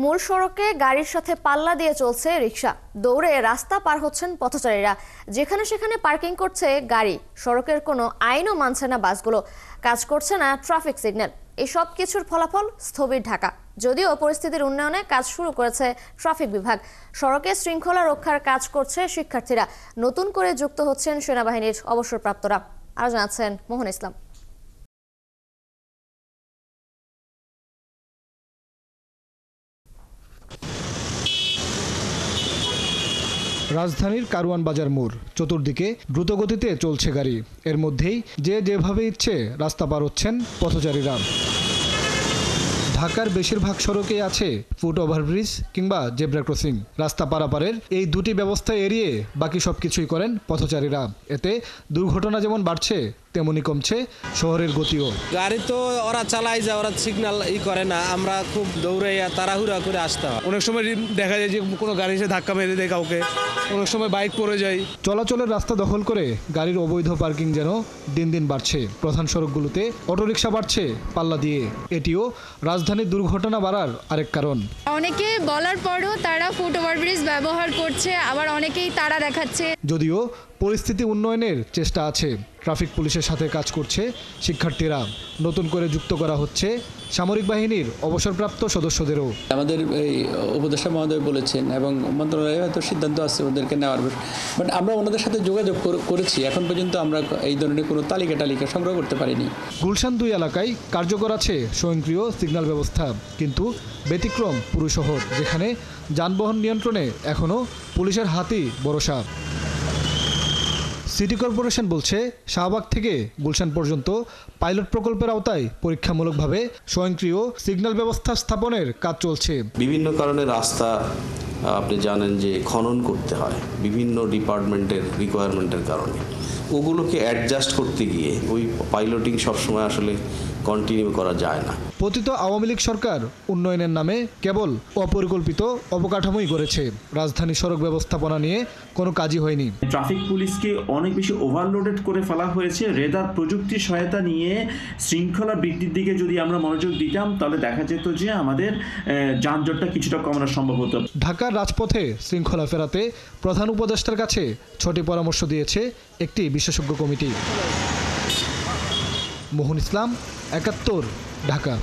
মূল সড়কে গাড়ির সাথে পাল্লা দিয়ে চলছে রিকশা, দৌড়ে রাস্তা পার হচ্ছেন পথচারীরা। যেখানে সেখানে পার্কিং করছে গাড়ি, সড়কের কোনো আইনও মানছে না বাসগুলো, কাজ করছে না ট্রাফিক সিগন্যাল। এই সব কিছুর ফলাফল স্থবির ঢাকা। যদিও পরিস্থিতির উন্নয়নে কাজ শুরু করেছে ট্রাফিক বিভাগ, সড়কে শৃঙ্খলা রক্ষার কাজ করছে শিক্ষার্থীরা, নতুন করে যুক্ত হচ্ছেন সেনাবাহিনীর অবসরপ্রাপ্তরা। আরো জানাচ্ছেন মোহন ইসলাম। রাজধানীর কারওয়ান বাজার মোড়, চতুর্দিকে দ্রুতগতিতে চলছে গাড়ি। এর মধ্যেই যে যেভাবে ইচ্ছে রাস্তা পার হচ্ছেন পথচারীরা। ঢাকার বেশিরভাগ সড়কেই আছে ফুট ওভারব্রিজ কিংবা জেব্রা ক্রসিং। রাস্তা পারাপারের এই দুটি ব্যবস্থা এড়িয়ে বাকি সবকিছুই করেন পথচারীরা। এতে দুর্ঘটনা যেমন বাড়ছে, তেমনি কমছে শহরের গতিও। গাড়ি তো ওরা চালায় যায়, ওরা সিগন্যাল করে না, আমরা খুব দৌড়াইয়া তাড়াহুড়া করে আসতে হয়। অনেক সময় দেখা যায় যে কোনো গাড়ি এসে ধাক্কা মেরে দেয় কাউকে, অনেক সময় বাইক পড়ে যায়। চলাচলের রাস্তা দখল করে গাড়ির অবৈধ পার্কিং যেন দিন দিন বাড়ছে। প্রধান সড়কগুলোতে অটোরিকশা বাড়ছে পাল্লা দিয়ে। এটিও রাজধানীর দুর্ঘটনা বাড়ার আরেক কারণ। অনেকে বলার পরও তারা ফুট ওভারব্রিজ ব্যবহার করছে, আবার অনেকেই তারা দেখাচ্ছে। যদিও পরিস্থিতি উন্নয়নের চেষ্টা আছে, ট্রাফিক পুলিশের সাথে কাজ করছে শিক্ষার্থীরা, নতুন করে যুক্ত করা হচ্ছে সামরিক বাহিনীর অবসরপ্রাপ্ত সদস্যদেরও। আমাদের এই উপদেষ্টা মহোদয় বলেছেন এবং মন্ত্রণালয়ে হয়তো সিদ্ধান্ত আছে ওদেরকে নেওয়ার, বাট আমরা ওনাদের সাথে যোগাযোগ করেছি। এখন পর্যন্ত আমরা এই ধরনের কোনো তালিকা সংগ্রহ করতে পারিনি। গুলশান 2 এলাকায় কার্যকর আছে স্বয়ংক্রিয় সিগন্যাল ব্যবস্থা, কিন্তু ব্যতিক্রম পুরো শহর, যেখানে যানবাহন নিয়ন্ত্রণে এখনও পুলিশের হাতই ভরসা। সিটি কর্পোরেশন বলছে শাহবাগ থেকে গুলশান পর্যন্ত পাইলট প্রকল্পের আওতায় পরীক্ষামূলকভাবে স্বয়ংক্রিয় সিগন্যাল ব্যবস্থা স্থাপনের কাজ চলছে। বিভিন্ন কারণে রাস্তা আপনি জানেন যে খনন করতে হয় বিভিন্ন ডিপার্টমেন্টের রিকোয়ারমেন্টের কারণে, ওগুলোকে অ্যাডজাস্ট করতে গিয়ে ওই পাইলটিং সবসময় আসলে কন্টিনিউ করা যায় না। পতিত আওয়ামী লীগ সরকার উন্নয়নের নামে কেবল অপরিকল্পিত অবকাঠামোই করেছে, রাজধানী সড়ক ব্যবস্থাপনা নিয়ে কোনো কাজই হয়নি। ট্রাফিক পুলিশকে অনেক বেশি ওভারলোডেড করে ফেলা হয়েছে। রেডার প্রযুক্তির সহায়তা নিয়ে শৃঙ্খলা বৃদ্ধির দিকে যদি আমরা মনোযোগ দিতাম, তাহলে দেখা যেত যে আমাদের যানজটটা কিছুটা কমানো সম্ভব হতো। ঢাকার রাজপথে শৃঙ্খলা ফেরাতে প্রধান উপদেষ্টার কাছে 6টি পরামর্শ দিয়েছে একটি বিশেষজ্ঞ কমিটি। মোহন ইসলাম, 71, ঢাকা।